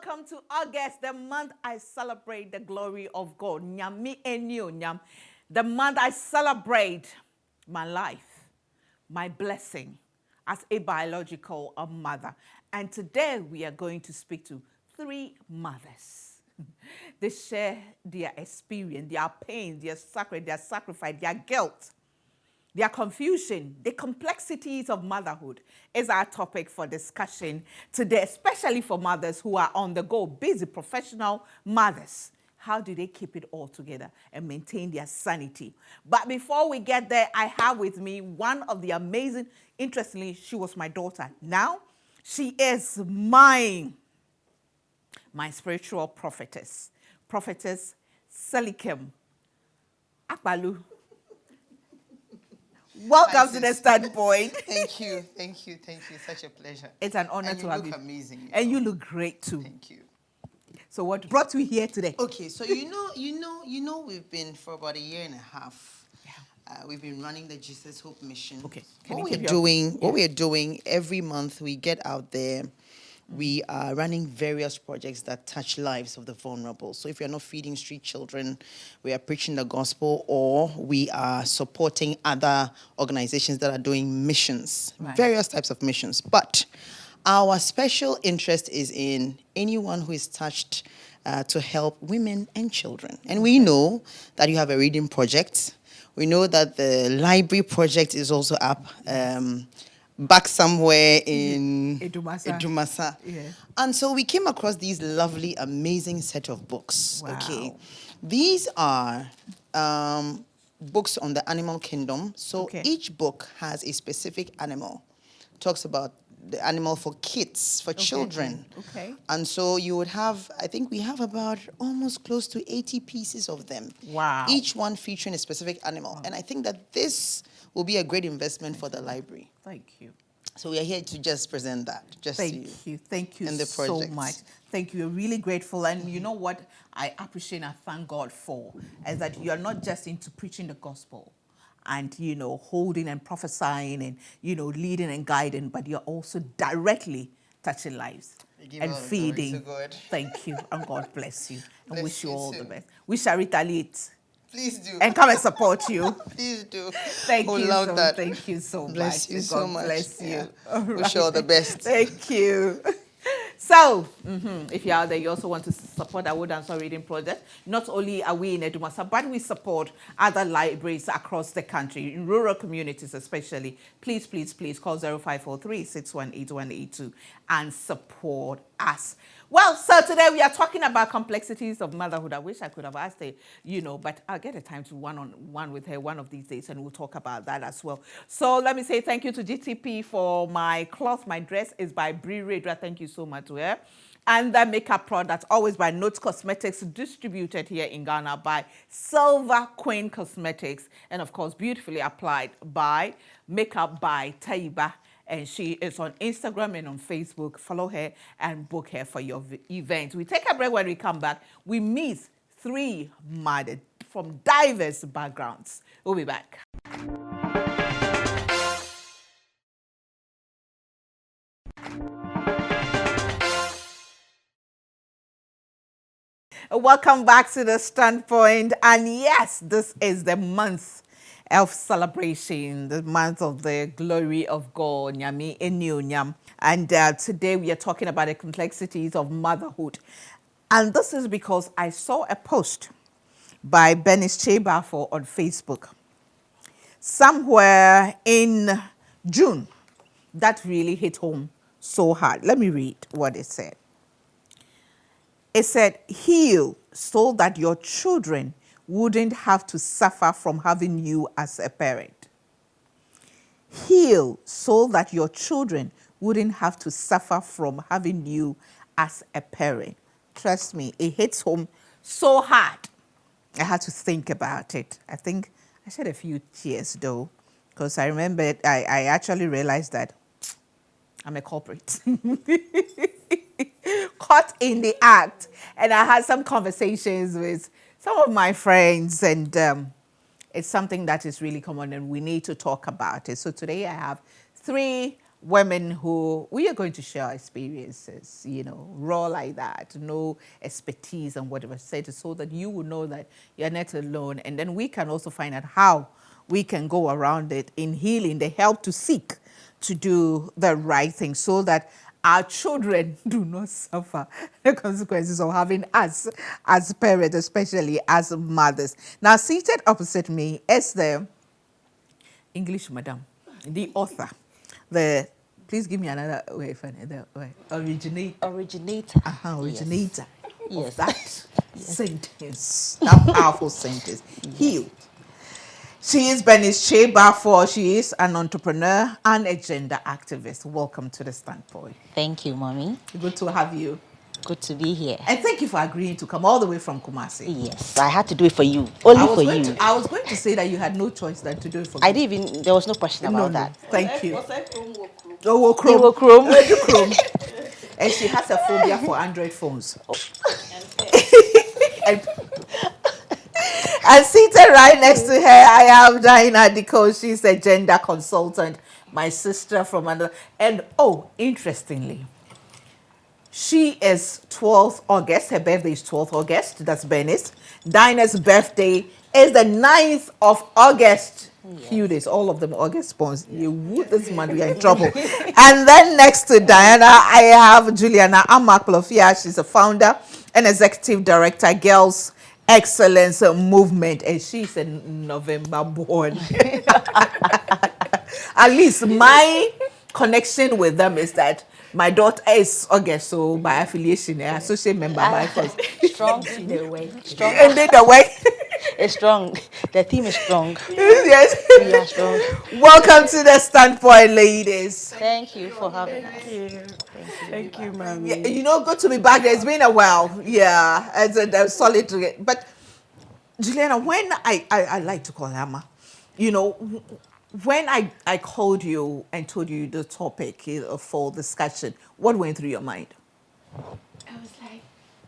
welcome to August, the month I celebrate the glory of God. Nyami enyo nyam. The month I celebrate my life, my blessing as a biological mother. And today we are going to speak to 3 mothers. They share their experience, their pain, their sacrifice, their guilt, their confusion, the complexities of motherhood is our topic for discussion today, especially for mothers who are on the go, busy professional mothers. How do they keep it all together and maintain their sanity? But before we get there, I have with me one of the amazing, interestingly, she was my daughter. Now, she is my spiritual prophetess, Prophetess Selikem Akbalu. Welcome to the standpoint. Thank you. Such a pleasure. It's an honor to have you. You look amazing. And you look great too. Thank you. So what brought you here today? Okay, so you know, we've been for about 1.5 years. Yeah. We've been running the Jesus Hope mission. Okay. What we're doing every month, we get out there. We are running various projects that touch lives of the vulnerable. So if you're not feeding street children, we are preaching the gospel, or we are supporting other organizations that are doing missions, various types of missions. But our special interest is in anyone who is touched to help women and children. And we know that you have a reading project. We know that the library project is also up. Back somewhere in Edumasa. Yeah. And so we came across these lovely, amazing set of books. Wow. Okay. These are books on the animal kingdom. So each book has a specific animal. Talks about the animal for kids, for children. Okay. And so you would have, I think we have about almost close to 80 pieces of them. Wow. Each one featuring a specific animal. Wow. And I think that this will be a great investment for the library. Thank you. So we are here to just present that. Thank you and the so much. Thank you. We're really grateful. And you know what I appreciate and thank God for is that you are not just into preaching the gospel and, holding and prophesying and, leading and guiding, but you're also directly touching lives and feeding. Thank you. And God bless you. And wish you all the best. We shall retaliate. Please do. And come and support you. Please do. Thank you so much. Bless you so much. Bless you. Yeah. Right. Wish you all the best. Thank you. So, if you're out there, you also want to support our Wood and Saw Reading Project. Not only are we in Edumasa, but we support other libraries across the country, in rural communities especially. Please call 0543-618-182 and support us. Well, so today we are talking about complexities of motherhood. I wish I could have asked her, but I'll get a time to one-on-one with her one of these days, and we'll talk about that as well. So let me say thank you to GTP for my cloth. My dress is by Brie Radra. Thank you so much to her. And the makeup product, always by Notes Cosmetics, distributed here in Ghana by Silver Queen Cosmetics. And of course, beautifully applied by Makeup by Taiba. And she is on Instagram and on Facebook. Follow her and book her for your event. We take a break. When we come back, we meet 3 mothers from diverse backgrounds. We'll be back. Welcome back to The Standpoint. And yes, this is the month of celebration, the month of the glory of God, Nyami Enyo Nyam. And today we are talking about the complexities of motherhood. And this is because I saw a post by Benis Chebafo on Facebook somewhere in June that really hit home so hard. Let me read what it said. It said, heal so that your children wouldn't have to suffer from having you as a parent. Heal so that your children wouldn't have to suffer from having you as a parent. Trust me, it hits home so hard. I had to think about it. I think I shed a few tears though, because I remembered, I actually realized that I'm a culprit. Caught in the act. And I had some conversations with some of my friends, and it's something that is really common and we need to talk about it. So today I have 3 women who we are going to share our experiences, raw like that, no expertise and whatever said, so that you will know that you're not alone. And then we can also find out how we can go around it in healing, the help to seek to do the right thing so that our children do not suffer the consequences of having us as parents, especially as mothers. Now, seated opposite me is the English madam, the author, please give me another way, Fanny, the originator. Originator Yes. of that sentence, that powerful sentence, healed. She is Bernice Che-Bafo. She is an entrepreneur and a gender activist. Welcome to the Standpoint. Thank you, Mommy. Good to have you. Good to be here. And thank you for agreeing to come all the way from Kumasi. Yes, I had to do it for you. Only for you. I was going to say that you had no choice than to do it for me. I didn't even, there was no question about that. Thank you. And she has a phobia for Android phones. And seated right next to her, I have Diana Diko. She's a gender consultant, my sister from another. And interestingly, she is 12th August. Her birthday is 12th August. That's Bernice. Dinah's birthday is the 9th of August. Yes. Few days, all of them August spawns. You would this month, we are in trouble. And then next to Diana, I have Juliana Amaklofia. She's a founder and executive director, Girls Excellence Movement, and she's a November born. At least my connection with them is that my daughter is August, so by affiliation, associate member by first. Strong to the way. Strong. And then the way. It's strong. The team is strong. Yes. We are strong. Welcome to the Standpoint, ladies. Thank you for having us. Thank you, Mommy. Yeah, good to be back. It's been a while. Yeah, it's a solid to get. But Juliana, when I like to call her Ma, when I called you and told you the topic for discussion, what went through your mind? I was like,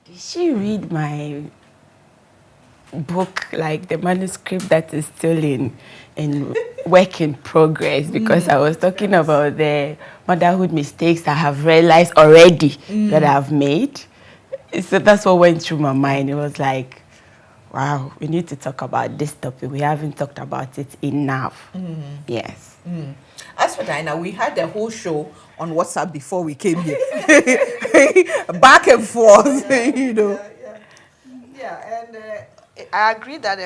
did she read my book, like the manuscript that is still in work in progress? Because I was talking about the motherhood mistakes I have realized already that I've made. So that's what went through my mind. It was like, wow, we need to talk about this topic. We haven't talked about it enough. Yes. As for Diana, we had the whole show on WhatsApp before we came here. Back and forth, Yeah, and I agree that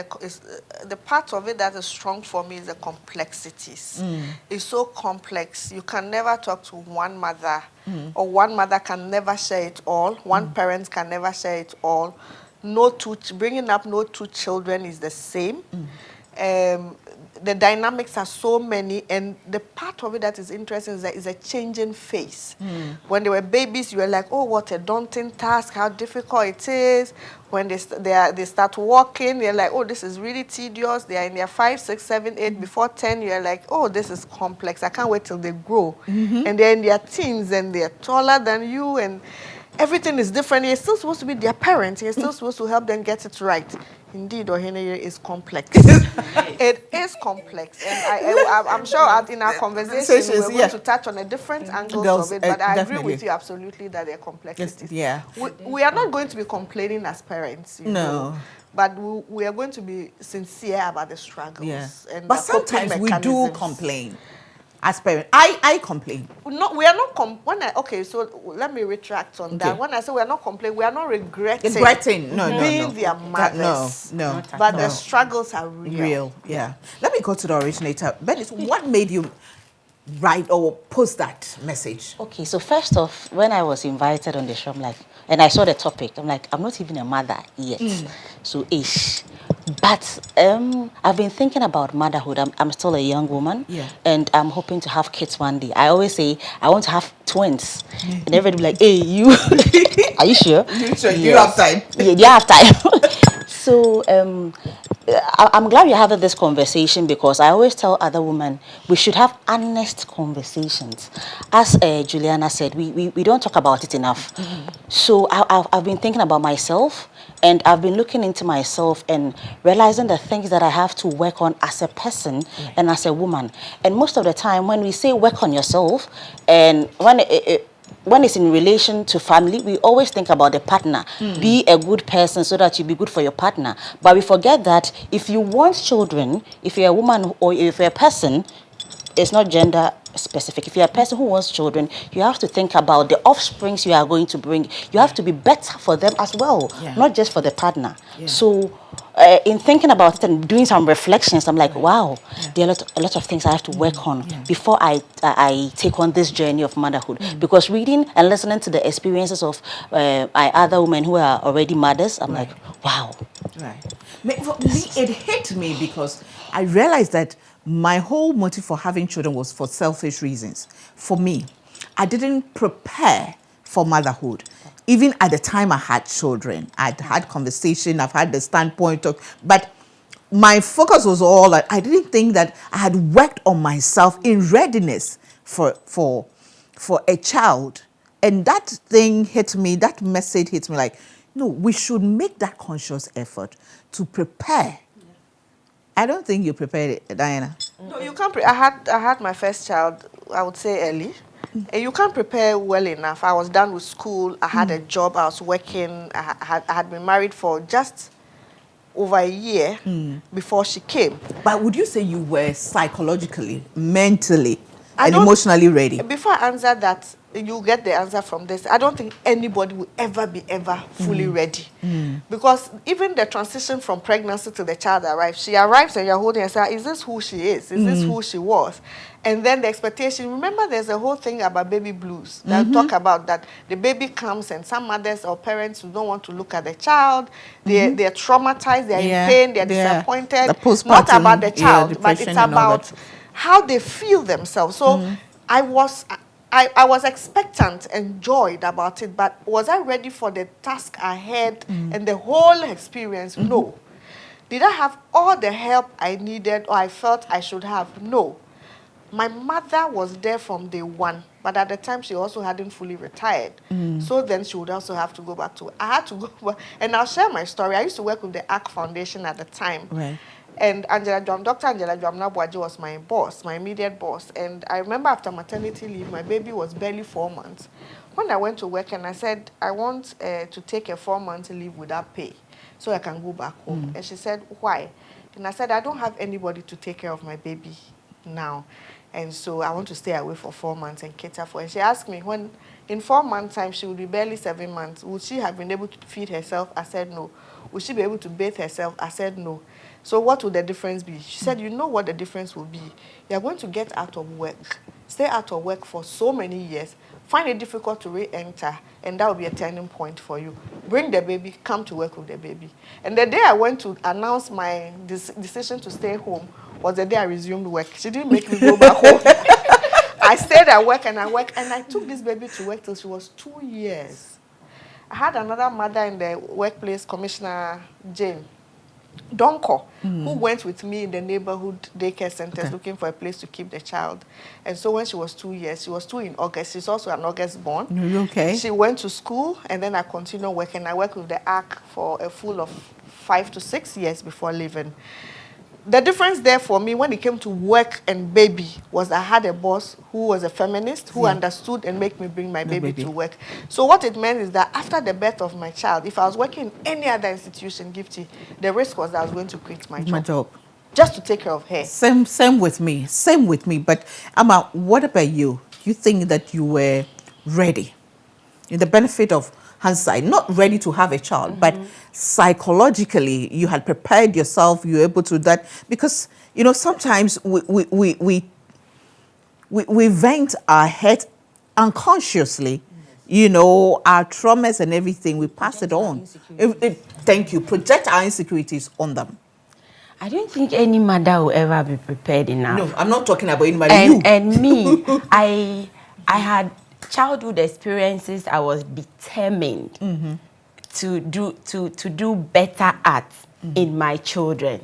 the part of it that is strong for me is the complexities. It's so complex. You can never talk to one mother, or one mother can never share it all. One parent can never share it all. Bringing up no two children is the same. The dynamics are so many, and the part of it that is interesting is that it's a changing face. When they were babies, you were like, oh, what a daunting task, how difficult it is. When they start walking, they're like, oh, this is really tedious. They are in their 5, 6, 7, 8, before 10, you're like, oh, this is complex. I can't wait till they grow. And they're in their teens, and they're taller than you, and everything is different. You're still supposed to be their parent. You're still supposed to help them get it right. Indeed, Oheneye is complex. It is complex. And I'm sure in our conversation, we're going to touch on a different angles of it. But I agree with you absolutely that there are complexities. Yeah. We are not going to be complaining as parents. You know, but we are going to be sincere about the struggles. Yeah. And but sometimes we do complain. As parents, I complain. No, we are not. So let me retract on that. When I say we are not complaining, we are not regretting. Being their mothers. No. But the struggles are real. Yeah. Let me go to the originator. Bernice, what made you write or post that message? Okay, so first off, when I was invited on the show, and I saw the topic, I'm like, I'm not even a mother yet. So ish. But I've been thinking about motherhood. I'm still a young woman, and I'm hoping to have kids one day. I always say I want to have twins, and everybody be like, "Hey, you, are you sure? You sure? Yes. You have time? Yeah, you have time." So I'm glad you're having this conversation, because I always tell other women we should have honest conversations. As Juliana said, we don't talk about it enough. So I've been thinking about myself, and I've been looking into myself and realizing the things that I have to work on as a person and as a woman. And most of the time when we say work on yourself, and when it's in relation to family, we always think about the partner. Be a good person so that you be good for your partner. But we forget that if you want children, if you're a woman or if you're a person, it's not gender specific. If you're a person who wants children, you have to think about the offsprings you are going to bring. You have to be better for them as well, not just for the partner. So in thinking about it and doing some reflections, I'm like, wow, there are a lot of things I have to work on before I take on this journey of motherhood. Because reading and listening to the experiences of other women who are already mothers, I'm like, wow. Right. For me, it hit me because I realized that my whole motive for having children was for selfish reasons. For me, I didn't prepare for motherhood. Even at the time I had children, I'd had conversation, I've had the standpoint of, but my focus was all that I didn't think that I had worked on myself in readiness for a child. And that thing hit me, that message hit me like, no, we should make that conscious effort to prepare. I don't think you prepared it, Diana. No, you can't. I had my first child, I would say early. And you can't prepare well enough. I was done with school. I had a job. I was working. I had been married for just over a year before she came. But would you say you were psychologically, mentally, and don't- emotionally ready? Before I answer that, you get the answer from this. I don't think anybody will ever be fully ready. Because even the transition from pregnancy to the child arrives, she arrives and you're holding her and saying, is this who she is? Is this who she was? And then the expectation, remember there's a whole thing about baby blues that talk about that the baby comes and some mothers or parents who don't want to look at the child, they're traumatized, they're in pain, they're disappointed. The postpartum, Not about the child, but it's depression and all about that. how they feel themselves. So I was expectant and joyed about it, but was I ready for the task ahead and the whole experience? No. Did I have all the help I needed or I felt I should have? No. My mother was there from day one, but at the time she also hadn't fully retired. So then she would also have to go back to work. I had to go back, and I'll share my story. I used to work with the ARC Foundation at the time. Right. And Dr. Angela Dwamna Bwaji was my boss, my immediate boss. And I remember after maternity leave, my baby was barely 4 months. When I went to work and I said, I want to take a 4-month leave without pay so I can go back home. And she said, why? And I said, I don't have anybody to take care of my baby now. And so I want to stay away for 4 months and cater for her. And she asked me, when in 4 months' time, she would be barely 7 months, would she have been able to feed herself? I said, no. Would she be able to bathe herself? I said, no. So what would the difference be? She said, you know what the difference will be. You're going to get out of work, stay out of work for so many years, find it difficult to re-enter, and that will be a turning point for you. Bring the baby, come to work with the baby. And the day I went to announce my decision to stay home was the day I resumed work. She didn't make me go back home. I stayed at work, and I took this baby to work till she was 2 years. I had another mother in the workplace, Commissioner Jane Donko, who went with me in the neighborhood daycare centers looking for a place to keep the child. And so when she was 2 years, she was 2 in August. She's also an August born. Okay. She went to school, and then I continued working. I worked with the ARC for a full of 5 to 6 years before leaving. The difference there for me when it came to work and baby was I had a boss who was a feminist, who understood and made me bring my baby to work. So what it meant is that after the birth of my child, if I was working in any other institution, Gifty, the risk was that I was going to quit my job. Just to take care of her. Same with me. Same with me. But Amma, what about you? You think that you were ready? In the benefit of hindsight, not ready to have a child, but psychologically you had prepared yourself, you were able to do that, because you know sometimes we vent our head unconsciously, you know, our traumas and everything, we pass it on. Thank you. Project our insecurities on them. I don't think any mother will ever be prepared enough. No, I'm not talking about anybody. And me, I had childhood experiences. I was determined to do better at in my children.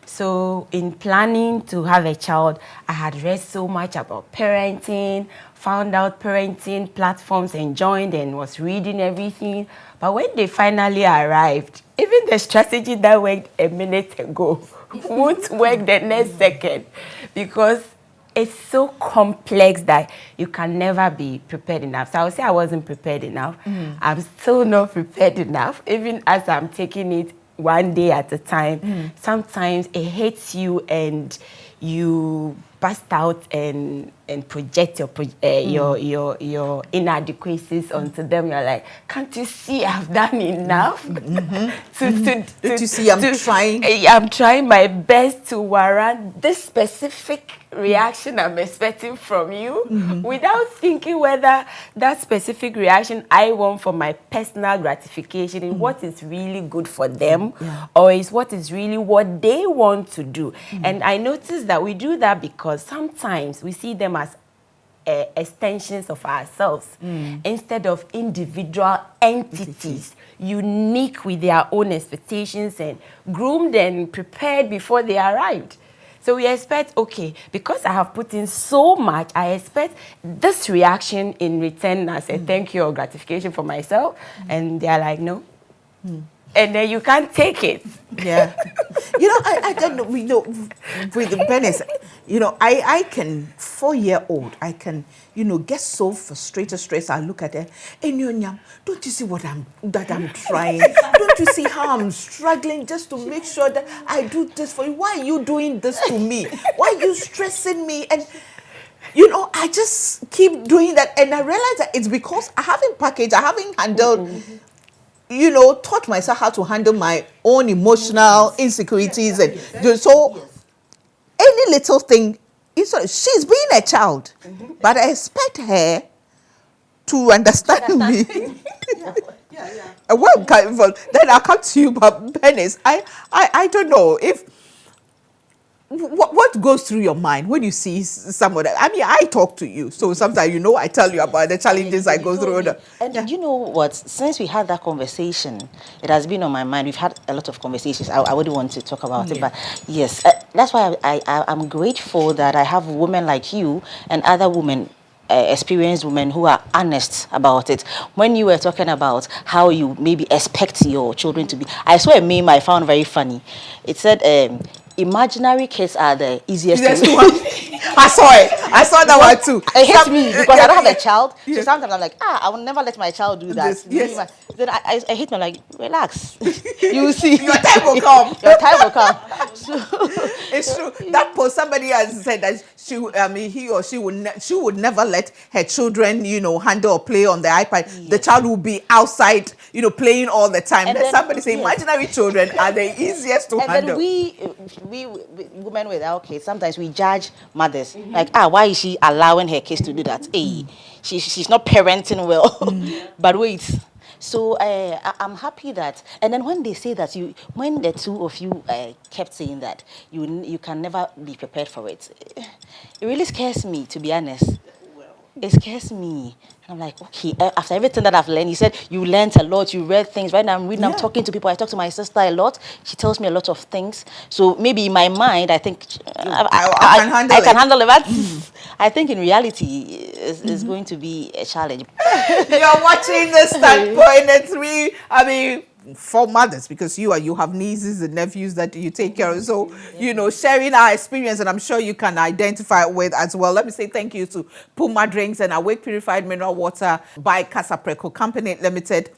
So in planning to have a child, I had read so much about parenting, found out parenting platforms and joined and was reading everything. But when they finally arrived, even the strategy that worked a minute ago won't work the next second, because it's so complex that you can never be prepared enough. So I would say I wasn't prepared enough. I'm still not prepared enough, even as I'm taking it one day at a time. Sometimes it hits you and you bust out and project your inadequacies onto them. You're like, can't you see I've done enough? Don't you see I'm trying? I'm trying my best to warrant this specific reaction I'm expecting from you, without thinking whether that specific reaction I want for my personal gratification is what is really good for them, or is what is really what they want to do. And I noticed that we do that because sometimes we see them as extensions of ourselves instead of individual entities, unique with their own expectations and groomed and prepared before they arrived. So we expect, okay, because I have put in so much, I expect this reaction in return as a thank you or gratification for myself. And they're like, no. And then you can't take it. Yeah. I don't know, with the Venice, I can, 4-year-old, I can, get so frustrated, stressed. I look at her, Nyam, don't you see that I'm trying? Don't you see how I'm struggling just to make sure that I do this for you? Why are you doing this to me? Why are you stressing me? And, I just keep doing that. And I realize that it's because I haven't handled taught myself how to handle my own emotional insecurities. And so any little thing, she's being a child, but I expect her to understand me. And then I'll come to you, but Dennis, I don't know if what goes through your mind when you see someone. I mean, I talk to you, so sometimes I tell you about the challenges I go through. And you know what? Since we had that conversation, it has been on my mind. We've had a lot of conversations. I wouldn't want to talk about it, but yes, that's why I'm grateful that I have women like you and other women. Experienced women who are honest about it. When you were talking about how you maybe expect your children to be, I saw a meme I found very funny. It said, imaginary kids are the easiest to one. I saw it. I saw that one too. It hits me because I don't have a child. So sometimes I'm like, I will never let my child do that. Yes. Then I hit me like, relax. You will see. Your time will come. Your time will come. So, it's true. That post, somebody has said that he or she would never let her children, handle or play on the iPad. Yes. The child will be outside, playing all the time. Then somebody say, imaginary children are the easiest to handle. And then we women with our kids, sometimes we judge mothers. Like, why is she allowing her kids to do that? Hey, she's not parenting well. But wait. So I'm happy that, and then when they say that when the two of you kept saying that you can never be prepared for it, it really scares me, to be honest. It scares me. I'm like, okay, after everything that I've learned, you said you learned a lot, you read things. Right now I'm reading, I'm talking to people. I talk to my sister a lot. She tells me a lot of things. So maybe in my mind, I think I can handle it. But I think in reality, it's going to be a challenge. You're watching the Standpoint 3. For mothers, because you have nieces and nephews that you take care of. So, sharing our experience, and I'm sure you can identify with as well. Let me say thank you to Puma Drinks and Awake Purified Mineral Water by Casapreco Company Limited.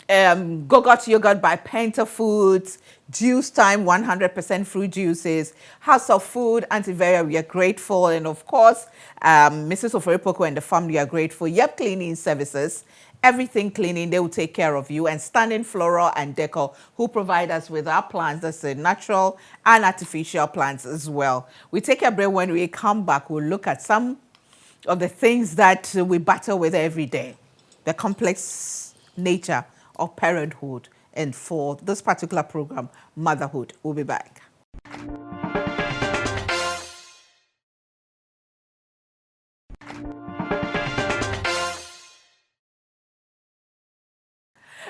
Go-Got Yogurt by Penta Foods. Juice Time 100% fruit juices. House of Food, Antiveria, we are grateful. And of course, Mrs. Oforipoko and the family are grateful. Yep Cleaning Services. Everything cleaning, they will take care of you. And Standing Floral and Decor, who provide us with our plants. That's natural and artificial plants as well. We take a break. When we come back, we'll look at some of the things that we battle with every day. The complex nature of parenthood. And for this particular program, Motherhood. We'll be back.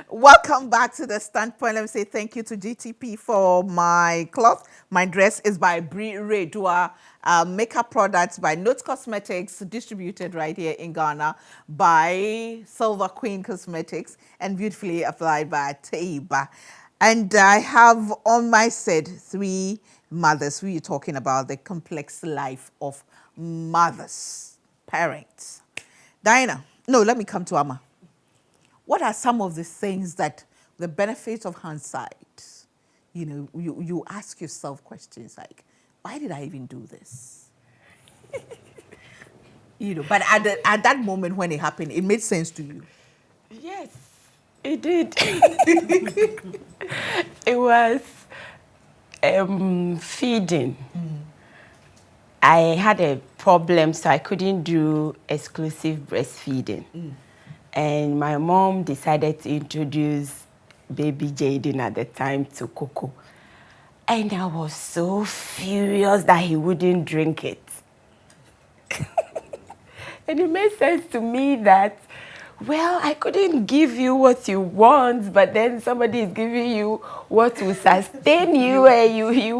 Welcome back to the Standpoint. Let me say thank you to GTP for my cloth. My dress is by Brie Redua. Makeup products by Notes Cosmetics, distributed right here in Ghana by Silver Queen Cosmetics, and beautifully applied by Taiba. And I have on my set 3 mothers. We are talking about the complex life of mothers, parents. Diana, no, let me come to Amma. What are some of the things that the benefits of hindsight, you ask yourself questions like, why did I even do this? But at that moment when it happened, it made sense to you. Yes, it did. It was feeding. I had a problem, so I couldn't do exclusive breastfeeding. And my mom decided to introduce baby Jaden at the time to Coco. And I was so furious that he wouldn't drink it. And it made sense to me that, well, I couldn't give you what you want, but then somebody is giving you what will sustain you, and you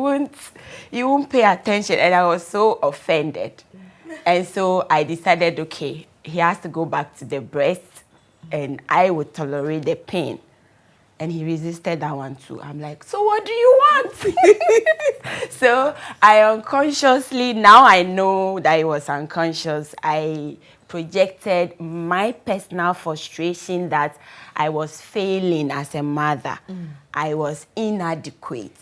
won't pay attention. And I was so offended. And so I decided, okay, he has to go back to the breast, and I would tolerate the pain. And he resisted that one too. I'm like, so what do you want? So I unconsciously, now I know that it was unconscious, I projected my personal frustration that I was failing as a mother. I was inadequate.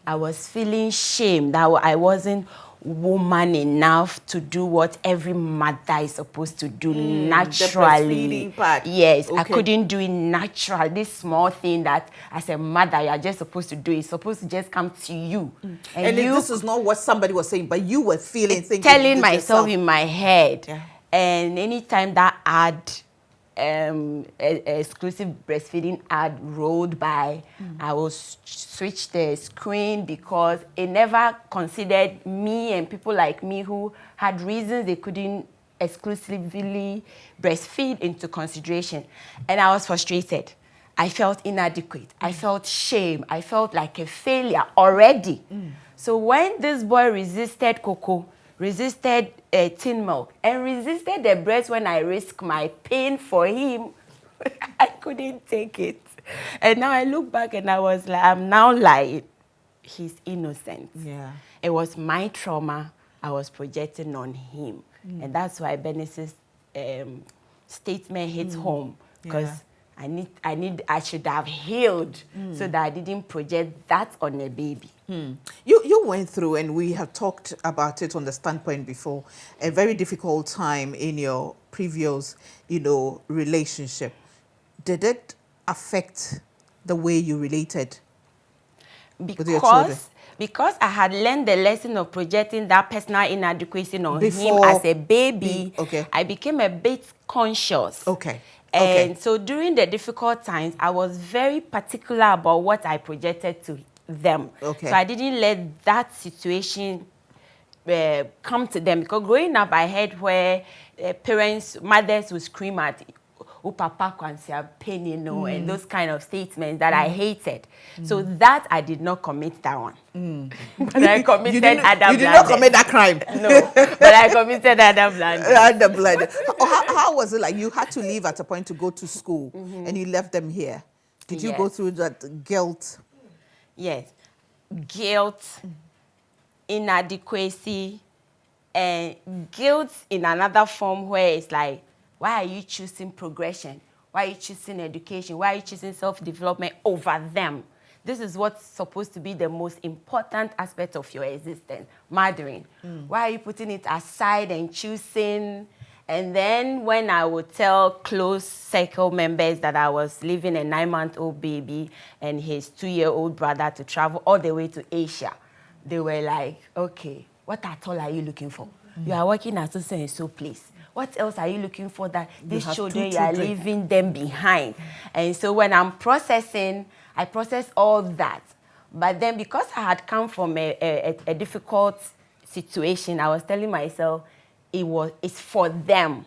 I was feeling shame that I wasn't woman enough to do what every mother is supposed to do naturally. The breastfeeding part. Yes, Okay. I couldn't do it natural. This small thing that as a mother you're just supposed to do, it's supposed to just come to you. And this is not what somebody was saying, but you were feeling, thinking, telling this myself yourself. in my head. Yeah. And anytime that ad, exclusive breastfeeding ad rolled by, I will switch the screen because it never considered me and people like me who had reasons they couldn't exclusively breastfeed into consideration. And I was frustrated. I felt inadequate. I felt shame. I felt like a failure already. So when this boy resisted Coco, resisted tin milk, and resisted the breast when I risked my pain for him, I couldn't take it. And now I look back and I was like, I'm now like, he's innocent. Yeah. It was my trauma I was projecting on him. And that's why Bernice's statement hits home, because I should have healed so that I didn't project that on a baby. You went through, and we have talked about it on the Standpoint before, a very difficult time in your previous, relationship. Did it affect the way you related with your children? Because I had learned the lesson of projecting that personal inadequacy on him Before as a baby, okay. I became a bit conscious. Okay. And so during the difficult times, I was very particular about what I projected to them. Okay. So I didn't let that situation come to them. Because growing up, I heard where mothers would scream at, "Oh, papa can see a pain, and those kind of statements that I hated. So that I did not commit that one. But I committed other You did not commit that crime. No, but I committed other blunders. Other blood. How was it like? You had to leave at a point to go to school, and you left them here. Did you go Yes. through that guilt? Yes. Guilt, inadequacy, and guilt in another form where it's like, why are you choosing progression? Why are you choosing education? Why are you choosing self-development over them? This is what's supposed to be the most important aspect of your existence, mothering. Why are you putting it aside and choosing? And then when I would tell close circle members that I was leaving a 9-month-old baby and his 2-year-old brother to travel all the way to Asia, they were like, okay, what at all are you looking for? You are working at so place. What else are you looking for that these have children, 2 you are children. leaving them behind? And so when I'm processing, I process all that. But then because I had come from a difficult situation, I was telling myself, it's for them.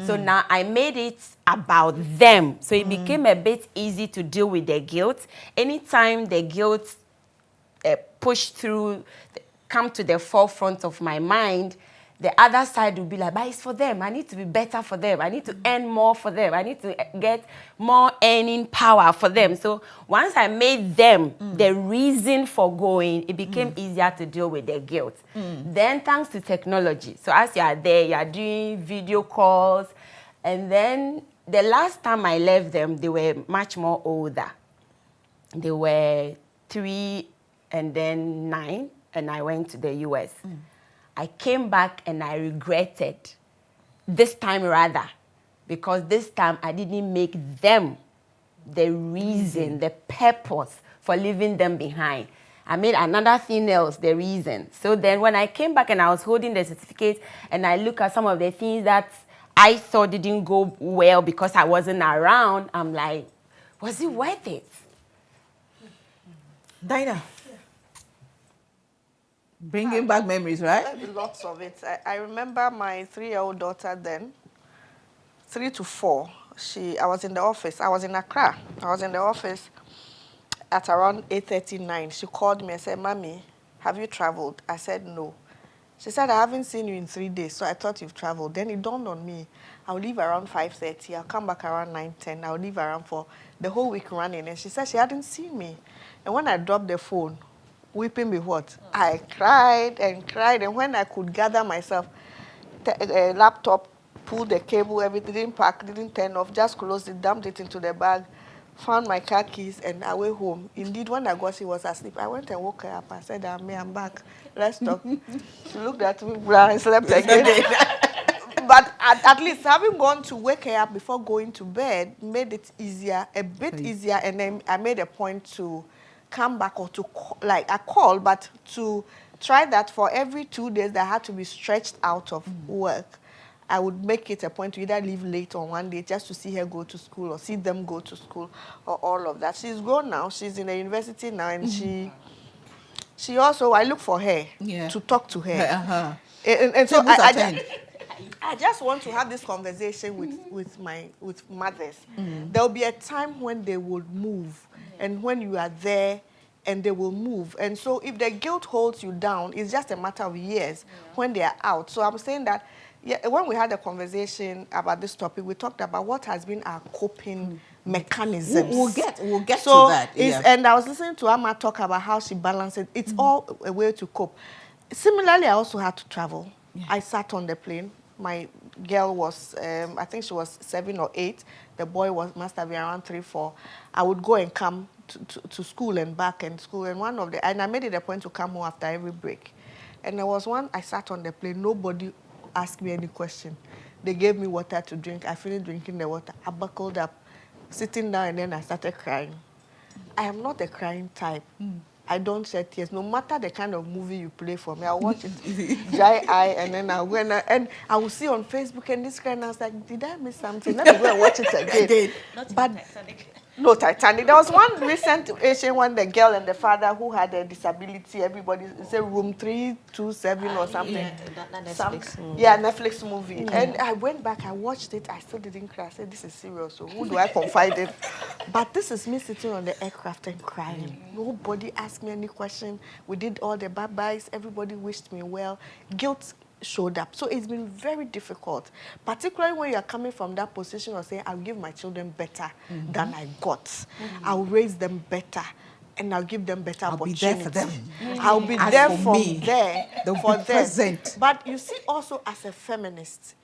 So now I made it about them. So it became a bit easy to deal with the guilt. Anytime the guilt push through, come to the forefront of my mind, the other side will be like, but it's for them. I need to be better for them. I need to earn more for them. I need to get more earning power for them. So once I made them the reason for going, it became easier to deal with their guilt. Then thanks to technology. So as you are there, you are doing video calls. And then the last time I left them, they were much more older. They were 3 and then 9, and I went to the US. I came back and I regretted this time rather, because this time I didn't make them the reason, the purpose for leaving them behind. I made another thing else the reason. So then when I came back and I was holding the certificate and I look at some of the things that I thought didn't go well because I wasn't around, I'm like, was it worth it? Dinah. Bringing back memories, right? Lots of it. I remember my 3-year-old daughter then, 3 to 4. I was in the office. I was in Accra. I was in the office at around 8:39. She called me and said, "Mommy, have you traveled?" I said, "No." She said, "I haven't seen you in 3 days, so I thought you've traveled." Then it dawned on me, I'll leave around 5:30. I'll come back around 9:10. I'll leave around 4. The whole week running. And she said she hadn't seen me. And when I dropped the phone, weeping me what? I cried and cried. And when I could gather myself, the laptop, pulled the cable, everything, didn't pack, didn't turn off, just closed it, dumped it into the bag, found my car keys, and away home. Indeed, when I got, she was asleep. I went and woke her up. I said, I'm back. Let's talk. She looked at me, and slept again. But at least having gone to wake her up before going to bed made it easier, a bit easier, and then I made a point to come back or to call, like a call, but to try that for every 2 days that I had to be stretched out of work. I would make it a point to either leave late on one day just to see her go to school or see them go to school or all of that. She's grown now. She's in the university now, and she also, I look for her to talk to her. And so I just want to have this conversation with mothers. There'll be a time when they will move, and when you are there, and they will move. And so if the guilt holds you down, it's just a matter of years when they are out. So I'm saying that when we had a conversation about this topic, we talked about what has been our coping mechanisms. We'll get to that. And I was listening to Amma talk about how she balances it. It's all a way to cope. Similarly, I also had to travel. I sat on the plane. My girl was, I think she was 7 or 8. The boy must have been around 3, 4. I would go and come to school and back and school. And I made it a point to come home after every break. And there was one, I sat on the plane. Nobody asked me any question. They gave me water to drink. I finished drinking the water. I buckled up, sitting down, and then I started crying. I am not a crying type. I don't shed tears. No matter the kind of movie you play for me, I'll watch it dry eye, and then I'll go and I will see on Facebook and this kind. I was like, did I miss something? Let me go and watch it again. But no, Titanic. There was one recent Asian one, the girl and the father who had a disability. Everybody, it's a room 327 or something. Netflix movie. And I went back, I watched it. I still didn't cry. I said, this is serious. So who do I confide in? But this is me sitting on the aircraft and crying. Nobody asked me any question. We did all the bye-byes. Everybody wished me well. Guilt showed up. So it's been very difficult, particularly when you're coming from that position of saying, I'll give my children better than I got. I'll raise them better, and I'll give them better opportunities. Be there for them. I'll be As there for from me, there they'll for be them. present. But you see, also as a feminist,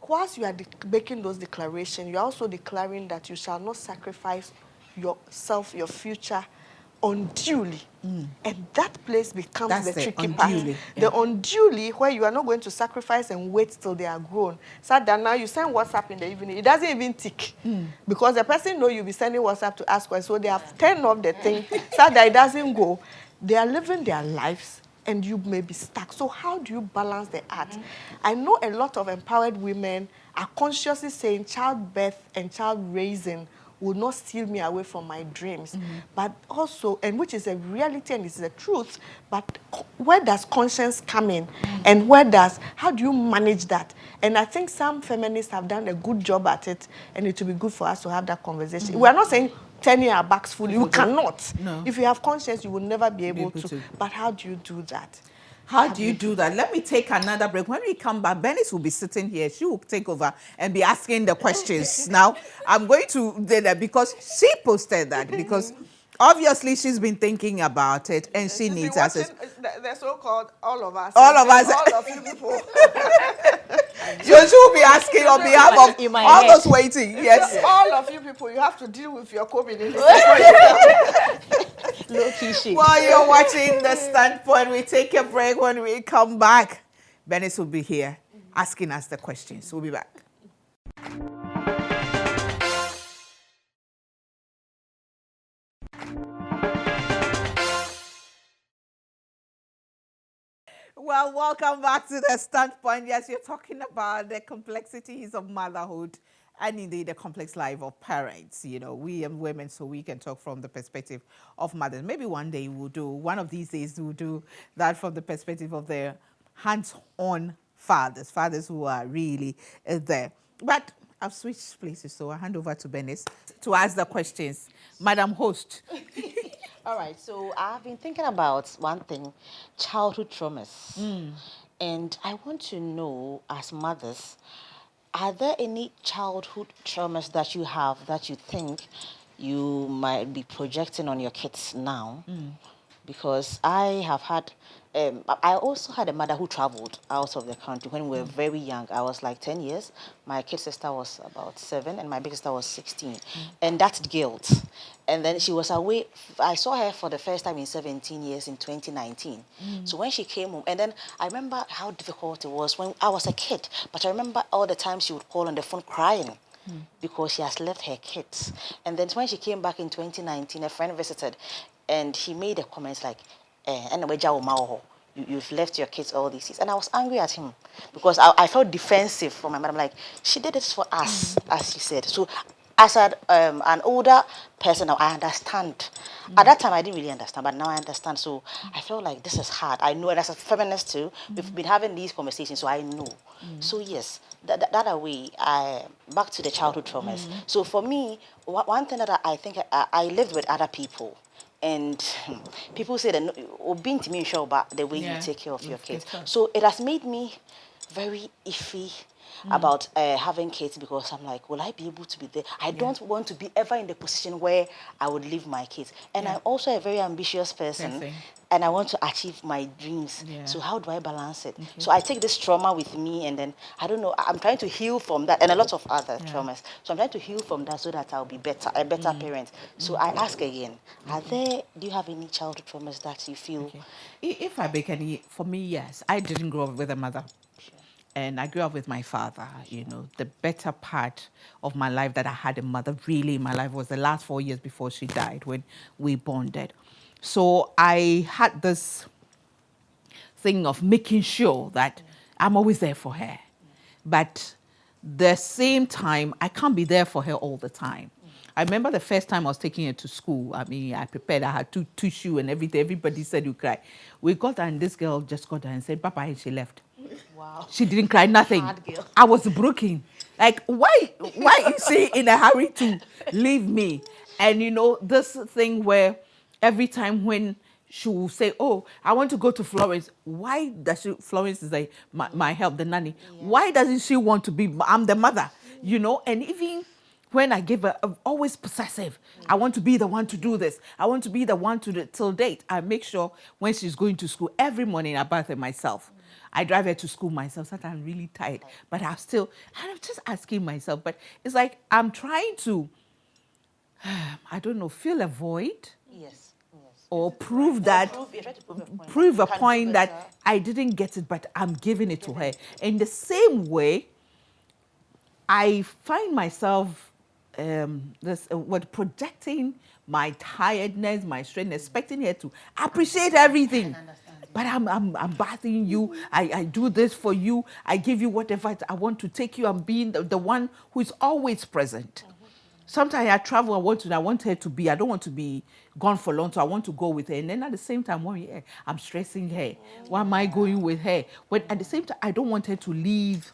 whilst you are making those declarations, you're also declaring that you shall not sacrifice yourself, your future, unduly. And that place becomes the tricky part. The unduly, where you are not going to sacrifice and wait till they are grown. So that now you send WhatsApp in the evening, it doesn't even tick. Because the person knows you'll be sending WhatsApp to ask questions, so they have turned off the thing so that it doesn't go. They are living their lives, and you may be stuck. So how do you balance the art? I know a lot of empowered women are consciously saying childbirth and child raising will not steal me away from my dreams. But also, and which is a reality and it's the truth, but where does conscience come in? And how do you manage that? And I think some feminists have done a good job at it, and it will be good for us to have that conversation. We are not saying turning our backs fully. You cannot. No. If you have conscience, you will never be able to. But how do you do that? How do you do that? Let me take another break. When we come back, Bernice will be sitting here. She will take over and be asking the questions. Now, I'm going to do that because she posted that because obviously she's been thinking about it and she needs answers. The so-called all of us. All of us. All of you people. So she will be asking on behalf of In my all head. those waiting. Yes. All of you people, you have to deal with your COVID. Low-key shit. While you're watching The Standpoint, we take a break. When we come back, Bernice will be here asking us the questions. We'll be back. Well, welcome back to The Standpoint. Yes, you're talking about the complexities of motherhood and indeed the complex life of parents. You know, we are women, so we can talk from the perspective of mothers. Maybe one day one of these days we'll do that from the perspective of the hands-on fathers who are really there. But I've switched places, so I hand over to Bernice to ask the questions. Madam Host. All right, so I've been thinking about one thing, childhood traumas. And I want to know, as mothers, are there any childhood traumas that you have that you think you might be projecting on your kids now? Because I have had, I also had a mother who traveled out of the country when we were very young. I was like 10 years. My kid sister was about 7 and my big sister was 16. And that's guilt. And then she was away. I saw her for the first time in 17 years in 2019. So when she came home, and then I remember how difficult it was when I was a kid. But I remember all the times she would call on the phone crying because she has left her kids. And then when she came back in 2019, a friend visited, and he made a comment like, you've left your kids all these years. And I was angry at him because I felt defensive for my mother. I'm like, she did this for us, as she said. So as an older person now, I understand. At that time, I didn't really understand, but now I understand. So I felt like this is hard. I know, and as a feminist too, we've been having these conversations, so I know. So yes, that way, back to the childhood traumas. So for me, one thing that I think I lived with other people. And people say that being to me sure about the way you take care of your kids. So it has made me very iffy about having kids because I'm like, will I be able to be there? I don't want to be ever in the position where I would leave my kids. And I'm also a very ambitious person. And I want to achieve my dreams. So how do I balance it? So I take this trauma with me, and then, I don't know, I'm trying to heal from that, and a lot of other traumas. So I'm trying to heal from that so that I'll be a better parent. So I ask again, do you have any childhood traumas that you feel? If I make any, for me, yes. I didn't grow up with a mother. And I grew up with my father. You know, the better part of my life that I had a mother really in my life was the last 4 years before she died when we bonded. So I had this thing of making sure that I'm always there for her. But the same time, I can't be there for her all the time. I remember the first time I was taking her to school. I mean, I prepared, I had tissue and everything. Everybody said you cry. We got there and this girl just got there and said, Papa, and she left. Wow. She didn't cry, nothing. Hard girl. I was broken. Like, why is she in a hurry to leave me? And you know, this thing where every time when she will say, oh, I want to go to Florence. Why does Florence is like my help, the nanny. Why doesn't she want to be, I'm the mother, you know? And even when I give her, I'm always possessive. I want to be the one to do this. I want to be the one to do till date. I make sure when she's going to school, every morning I bath her myself. I drive her to school myself. Sometimes I'm really tired, but I'm just asking myself, but it's like I'm trying to, I don't know, fill a void. Yes. Or prove that, prove a point that I didn't get it, but I'm giving it to her. In the same way, I find myself projecting my tiredness, my strength, expecting her to appreciate everything. But I'm bathing you. I do this for you. I give you whatever I want to take you. I'm being the one who is always present. Sometimes I travel, I want her to be, I don't want to be gone for long, so I want to go with her. And then at the same time, I'm stressing her. Why am I going with her? When at the same time, I don't want her to leave.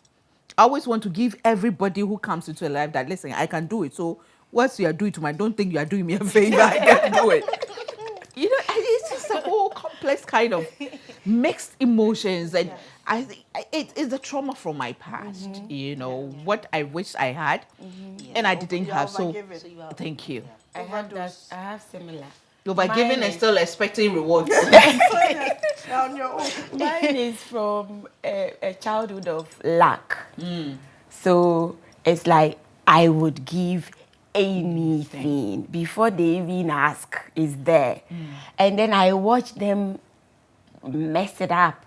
I always want to give everybody who comes into her life that, listen, I can do it. So what you are doing to me, I don't think you are doing me a favor. I can do it. You know, and it's just a whole complex kind of mixed emotions. And I think it's a trauma from my past, you know, what I wish I had and I didn't have. So thank you. I have similar. Overgiving and still expecting rewards. On your own. Mine is from a childhood of lack. So it's like I would give anything before they even ask, is there. And then I watch them mess it up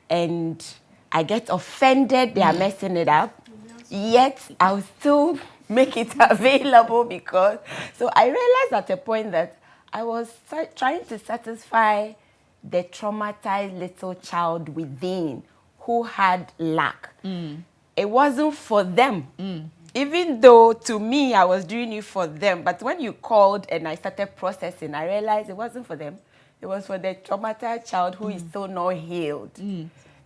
and I get offended they are messing it up, yet I'll still make it available because, so I realized at a point that I was trying to satisfy the traumatized little child within who had lack. It wasn't for them. Even though to me, I was doing it for them. But when you called and I started processing, I realized it wasn't for them. It was for the traumatized child who is still not healed.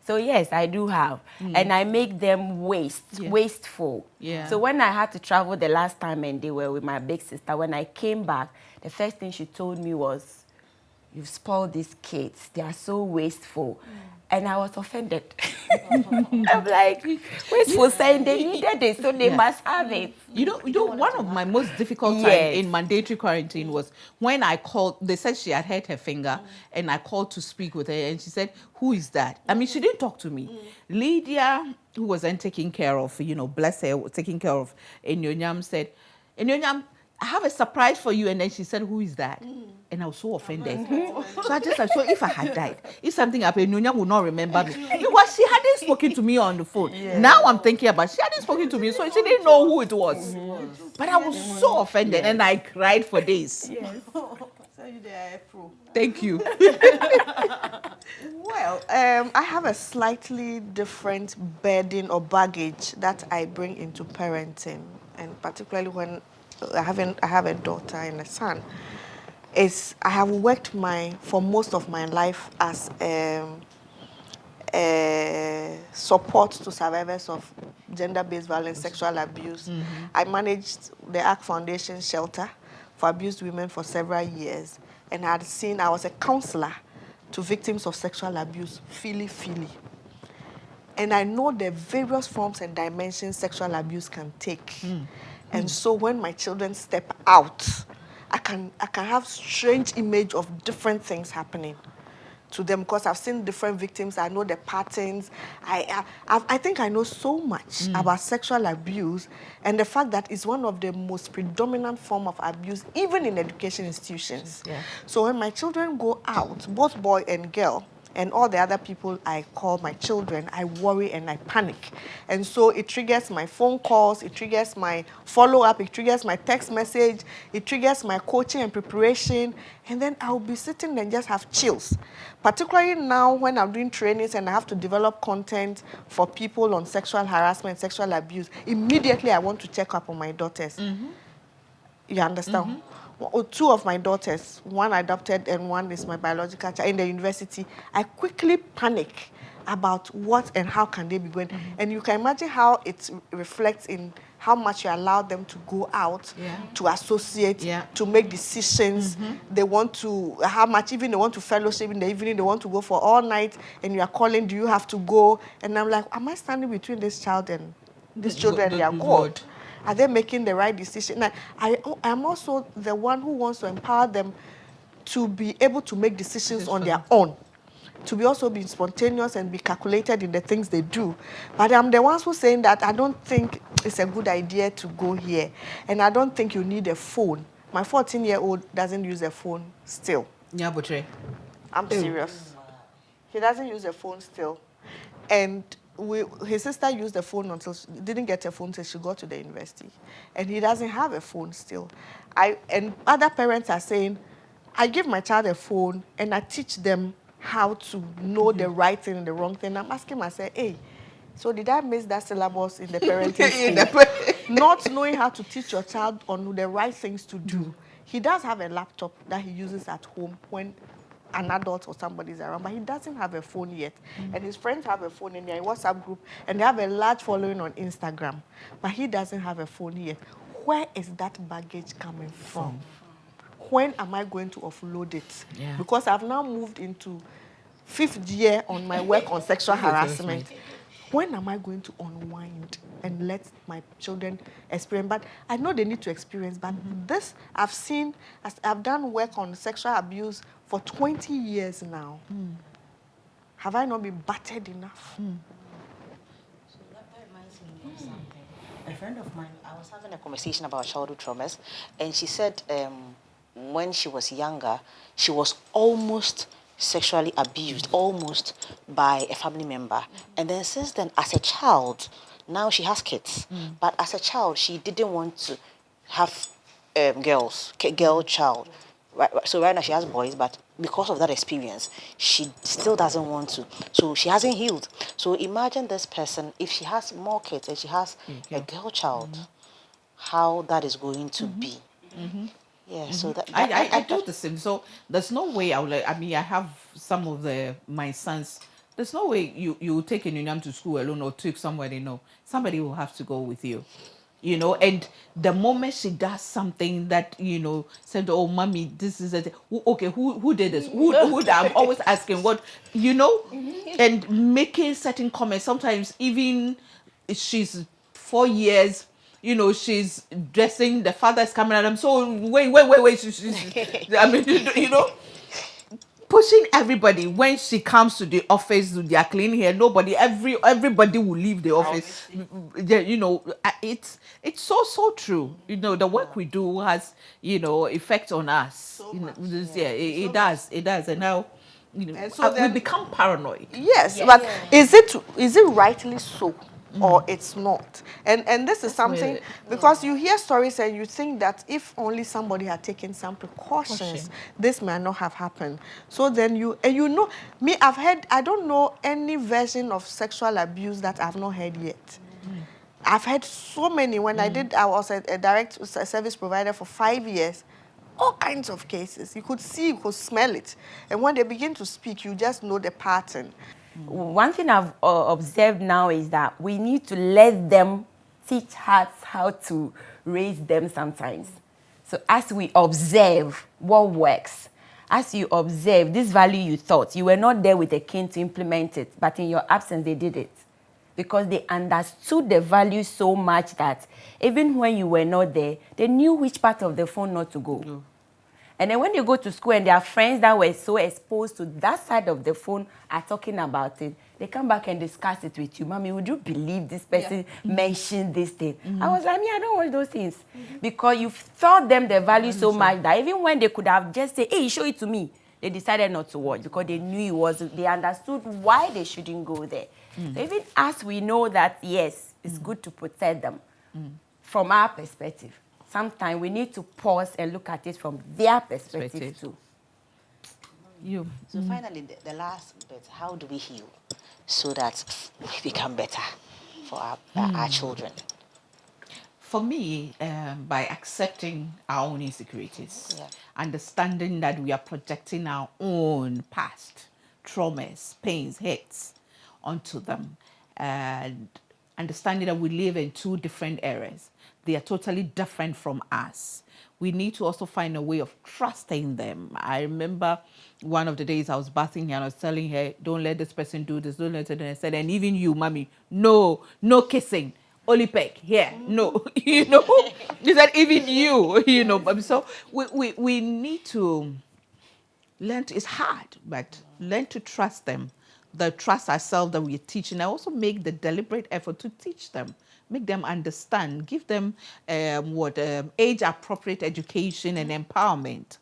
So yes, I do have. And I make them wasteful. Yeah. So when I had to travel the last time and they were with my big sister, when I came back, the first thing she told me was, you've spoiled these kids. They are so wasteful. And I was offended. I'm like, wasteful saying they needed it, so they must have it. You know, one of my most difficult times in mandatory quarantine was when I called. They said she had hurt her finger, and I called to speak with her, and she said, "Who is that?" I mean, she didn't talk to me. Lydia, who was then taking care of, bless her, taking care of Enyonyam, said, "Enyonyam, I have a surprise for you." And then she said, "Who is that?" And I was so offended. So I just like, so if I had died, if something happened, Nyonya would not remember me. Because she hadn't spoken to me on the phone. Now I'm thinking about she hadn't spoken to me, so she didn't know who it was. But I was so offended and I cried for days. Thank you. Well, I have a slightly different burden or baggage that I bring into parenting, and particularly when I have a daughter and a son. I have worked for most of my life as support to survivors of gender-based violence, sexual abuse. I managed the ACT Foundation shelter for abused women for several years, and I was a counselor to victims of sexual abuse, Philly. And I know the various forms and dimensions sexual abuse can take. And so when my children step out, I can have strange image of different things happening to them because I've seen different victims. I know the patterns. I think I know so much about sexual abuse and the fact that it's one of the most predominant form of abuse, even in education institutions. So when my children go out, both boy and girl, and all the other people I call my children, I worry and I panic. And so it triggers my phone calls, it triggers my follow-up, it triggers my text message, it triggers my coaching and preparation, and then I'll be sitting and just have chills. Particularly now when I'm doing trainings and I have to develop content for people on sexual harassment, sexual abuse, immediately I want to check up on my daughters. You understand? Two of my daughters, one adopted and one is my biological child in the university, I quickly panic about what and how can they be going. And you can imagine how it reflects in how much you allow them to go out, to associate, to make decisions. They want to, how much even they want to fellowship in the evening, they want to go for all night, and you are calling, do you have to go? And I'm like, am I standing between this child and these children? They are God. Are they making the right decision? I'm also the one who wants to empower them to be able to make decisions on their own, to also be spontaneous and be calculated in the things they do. But I'm the ones who saying that I don't think it's a good idea to go here, and I don't think you need a phone. My 14-year-old doesn't use a phone still. I'm serious. He doesn't use a phone still. And his sister used the phone until she didn't get a phone until she got to the university. And he doesn't have a phone still. And other parents are saying, I give my child a phone and I teach them how to know the right thing and the wrong thing. I'm asking myself, hey, So did I miss that syllabus in the parenting In school? the Not knowing how to teach your child on the right things to do. He does have a laptop that he uses at home when an adult or somebody is around, but he doesn't have a phone yet. And his friends have a phone in their WhatsApp group, and they have a large following on Instagram, but he doesn't have a phone yet. Where is that baggage coming from? When am I going to offload it? Yeah. Because I've now moved into 5th year on my work on sexual harassment. When am I going to unwind and let my children experience? But I know they need to experience, but this I've seen, as I've done work on sexual abuse for 20 years now. Have I not been battered enough? So that reminds me of something. A friend of mine, I was having a conversation about childhood traumas, and she said when she was younger, she was almost sexually abused, almost by a family member. And then since then, as a child, now she has kids, but as a child, she didn't want to have girl child. So right now she has boys, but because of that experience, she still doesn't want to. So she hasn't healed. So imagine this person, if she has more kids and she has a girl child, how that is going to be. Yeah, so that I do the same. So there's no way I would like, I mean, I have some of my sons. There's no way you take a Nunam to school alone or take somebody. No, somebody will have to go with you. You know, and the moment she does something that, you know, said, oh, mommy, this is it. Okay, who did this? Who I'm always asking what, you know, and making certain comments. Sometimes even she's 4 years, you know, she's dressing, the father's coming at them. So wait. I mean, you know, pushing everybody. When she comes to the office, they are cleaning here. Everybody will leave the office. You know, it's so true. You know, the work we do has, you know, effect on us. So You know, much. it does, and now, you know, And so we then- become paranoid. Yes, but is it rightly so, or it's not? And this is something, where- because you hear stories and you think that if only somebody had taken some precautions, this might not have happened. So then you know me, I don't know any version of sexual abuse that I've not heard yet. I've heard so many. When I was a direct service provider for 5 years. All kinds of cases. You could see, you could smell it. And when they begin to speak, you just know the pattern. One thing I've observed now is that we need to let them teach us how to raise them sometimes. So as we observe what works, as you observe this value you thought, you were not there with a kin to implement it, but in your absence they did it. Because they understood the value so much that even when you were not there, they knew which part of the phone not to go. And then when you go to school and their friends that were so exposed to that side of the phone are talking about it, they come back and discuss it with you. Mommy, would you believe this person mentioned this thing? I was like, I don't want those things. Because you've taught them the value so much that even when they could have just said, hey, show it to me, they decided not to watch because they knew it wasn't, they understood why they shouldn't go there. So even as we know that, yes, it's good to protect them from our perspective, sometimes we need to pause and look at it from their perspective too. So finally, the last bit, how do we heal so that we become better for our children? For me, by accepting our own insecurities, understanding that we are projecting our own past, traumas, pains, hurts onto them, and understanding that we live in two different eras. They are totally different from us. We need to also find a way of trusting them. I remember one of the days I was bathing her and I was telling her, don't let this person do this, don't let it. And I said, and even you, mommy, no kissing. Only peck here, no, you know. He said, even you know. So we need to learn to, it's hard, but learn to trust them. The trust ourselves that we're teaching. I also make the deliberate effort to teach them, make them understand, give them age-appropriate education and empowerment.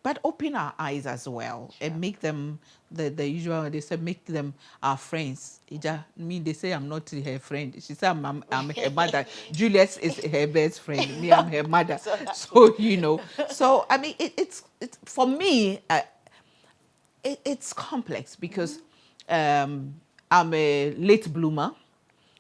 But open our eyes as well and make them the usual. They say make them our friends. They say I'm not her friend. She said I'm her mother. Juliet is her best friend. Me, I'm her mother. So you know. So I mean, it's for me. It's complex because I'm a late bloomer.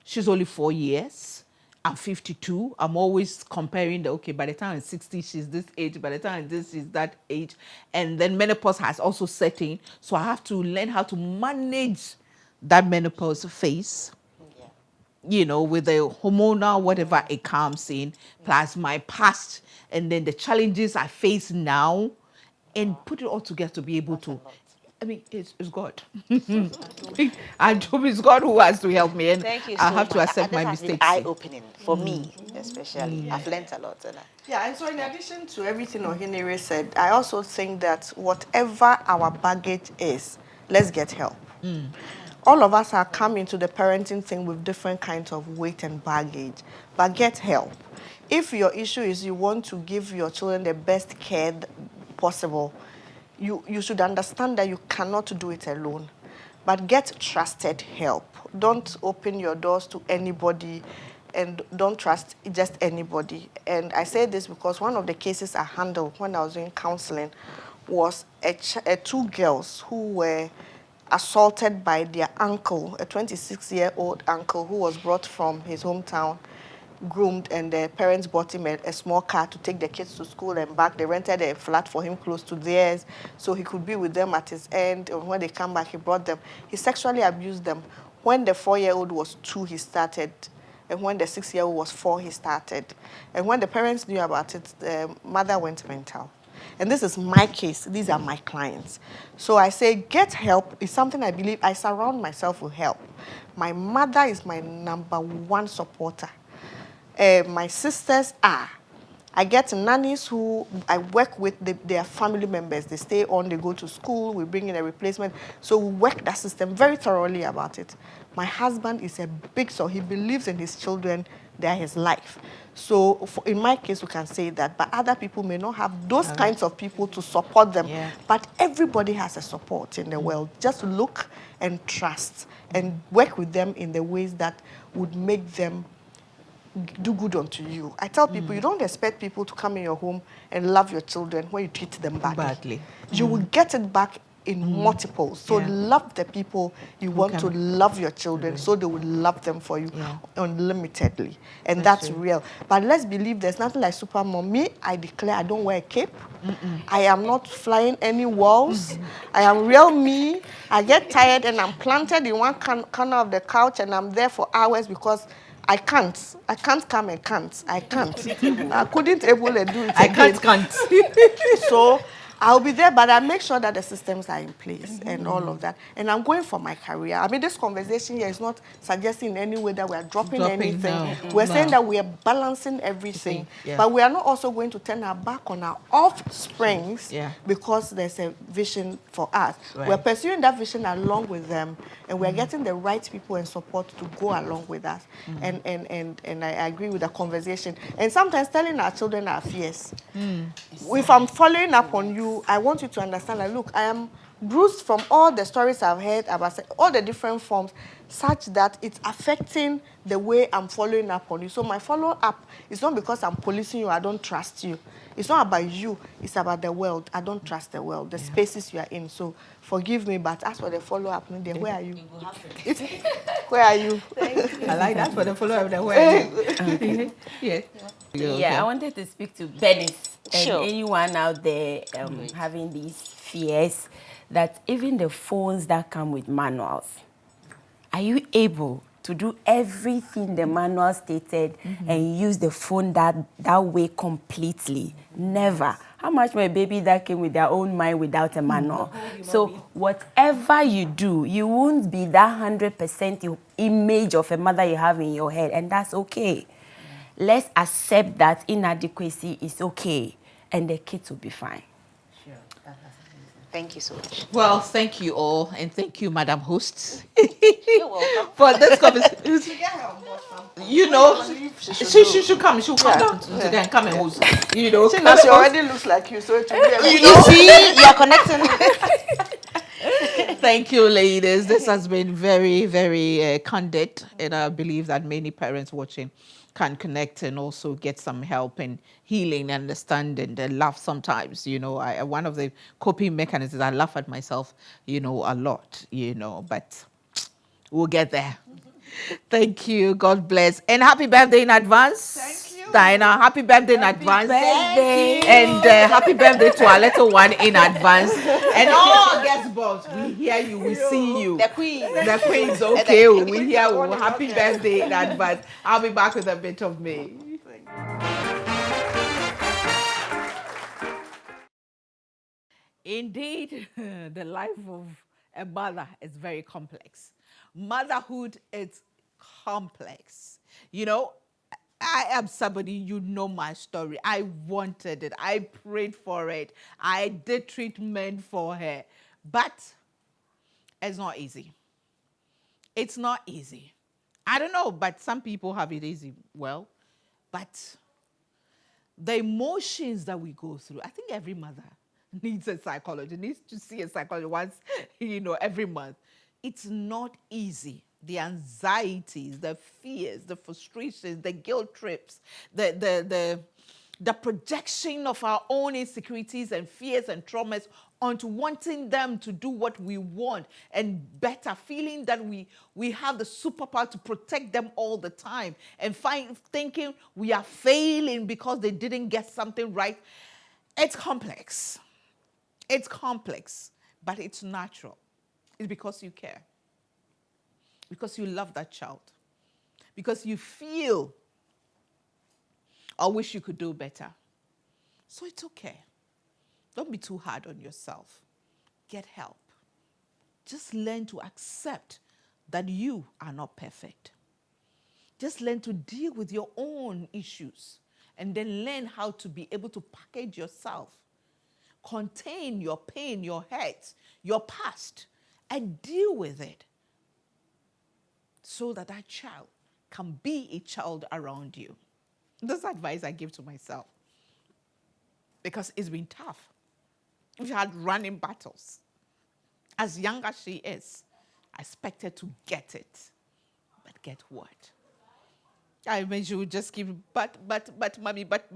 She's only 4 years. I'm 52. I'm always comparing by the time I'm 60, she's this age. By the time this is that age. And then menopause has also set in. So I have to learn how to manage that menopause phase, with the hormonal, whatever it comes in, plus my past, and then the challenges I face now, and put it all together to be able to. I mean, it's God. I hope it's God who has to help me, and Thank you I so have to much. accept This my has been mistakes. eye-opening for me, especially. I've learned a lot. Yeah, and so in addition to everything Ohinere said, I also think that whatever our baggage is, let's get help. All of us are coming to the parenting thing with different kinds of weight and baggage, but get help. If your issue is you want to give your children the best care possible, you should understand that you cannot do it alone, but get trusted help. Don't open your doors to anybody, and don't trust just anybody. And I say this because one of the cases I handled when I was doing counseling was two girls who were assaulted by their uncle, a 26-year-old uncle who was brought from his hometown, groomed, and the parents bought him a small car to take the kids to school and back. They rented a flat for him close to theirs so he could be with them at his end. And when they come back, he brought them. He sexually abused them. When the 4-year-old was 2, he started. And when the 6-year-old was 4, he started. And when the parents knew about it, the mother went mental. And this is my case. These are my clients. So I say get help is something I believe. I surround myself with help. My mother is my #1 supporter. My sisters are. I get nannies who I work with, their family members. They stay on, they go to school, we bring in a replacement. So we work that system very thoroughly about it. My husband is a big soul. He believes in his children, they're his life. So in my case, we can say that, but other people may not have those kinds of people to support them. Yeah. But everybody has a support in the world. Just look and trust and work with them in the ways that would make them do good unto you. I tell people, you don't expect people to come in your home and love your children when you treat them badly. You will get it back in multiples. So love the people you want to love your children, so they will love them for you unlimitedly. And that's real. But let's believe there's nothing like super mom. Me, I declare I don't wear a cape. I am not flying any walls. I am real me. I get tired and I'm planted in one corner of the couch and I'm there for hours because I can't come and can't. I can't. I couldn't able to do it again. Can't. So I'll be there, but I make sure that the systems are in place and all of that. And I'm going for my career. I mean, this conversation here is not suggesting in any way that we're dropping anything. No. We're saying that we are balancing everything. But we are not also going to turn our back on our offsprings because there's a vision for us. Right. We're pursuing that vision along with them, and we're getting the right people and support to go along with us. And I agree with the conversation. And sometimes telling our children our fears. If I'm following up on you, I want you to understand that, look, I am bruised from all the stories I've heard about all the different forms, such that it's affecting the way I'm following up on you. So my follow-up is not because I'm policing you, I don't trust you. It's not about you, it's about the world. I don't trust the world, the spaces you are in. So forgive me, but as for the follow-up, where are you? Where are you? I like that for the follow-up. Where are you? Yeah, I wanted to speak to Dennis and Sure. anyone out there having these fears that even the phones that come with manuals, are you able to do everything the manual stated and use the phone that way completely? Never. How much more a baby that came with their own mind without a manual? So whatever you do, you won't be that 100% image of a mother you have in your head, and that's okay. Let's accept that inadequacy is okay, and the kids will be fine. Sure. Thank you so much. Well, thank you all, and thank you, Madam Host, You're welcome. for this conversation. You know, she should come. She'll come down today and come and host. You know, She knows she already looks like you, so it will be You see, you're connecting. Thank you, ladies. This has been very, very candid, and I believe that many parents watching can connect and also get some help and healing, understanding, and laugh sometimes. You know, one of the coping mechanisms, I laugh at myself, a lot, but we'll get there. Thank you. God bless. And happy birthday in advance. Thank you. Diana, happy birthday in advance. birthday. And happy birthday to our little one in advance. And all guest balls, we hear you, we see you. The queen. The queen's okay. We hear you. Happy birthday in advance. I'll be back with a bit of me. Indeed, the life of a mother is very complex. Motherhood is complex. You know, I am somebody, you know my story. I wanted it. I prayed for it. I did treatment for her. But it's not easy. It's not easy. I don't know, but some people have it easy. Well, but the emotions that we go through, I think every mother needs a psychologist, needs to see a psychologist once, every month. It's not easy. The anxieties, the fears, the frustrations, the guilt trips, the projection of our own insecurities and fears and traumas onto wanting them to do what we want and better, feeling that we have the superpower to protect them all the time and thinking we are failing because they didn't get something right. It's complex. It's complex, but it's natural. It's because you care. Because you love that child. Because you feel or wish you could do better. So it's okay. Don't be too hard on yourself. Get help. Just learn to accept that you are not perfect. Just learn to deal with your own issues and then learn how to be able to package yourself, contain your pain, your hurt, your past, and deal with it so that that child can be a child around you. That's advice I give to myself because it's been tough. We've had running battles. As young as she is, I expected to get it. But get what? I mean, she would just keep, but, mommy, but,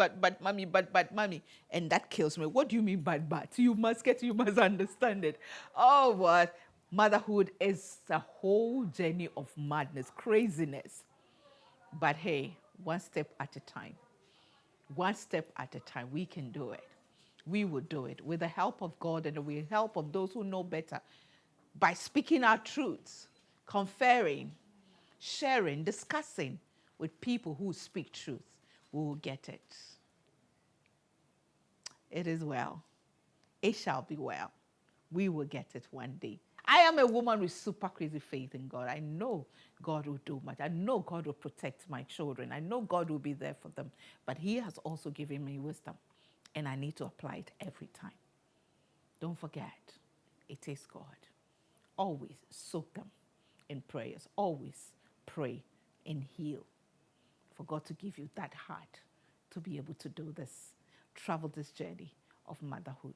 mommy. And that kills me. What do you mean, but? You must understand it. Oh, what? Motherhood is a whole journey of madness, craziness. But hey, one step at a time. One step at a time, we can do it. We will do it with the help of God and with the help of those who know better. By speaking our truths, conferring, sharing, discussing with people who speak truth, we will get it. It is well. It shall be well. We will get it one day. I am a woman with super crazy faith in God. I know God will do much. I know God will protect my children. I know God will be there for them. But He has also given me wisdom, and I need to apply it every time. Don't forget, it is God. Always soak them in prayers. Always pray and heal for God to give you that heart to be able to do this, travel this journey of motherhood.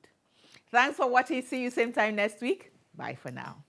Thanks for watching. See you same time next week. Bye for now.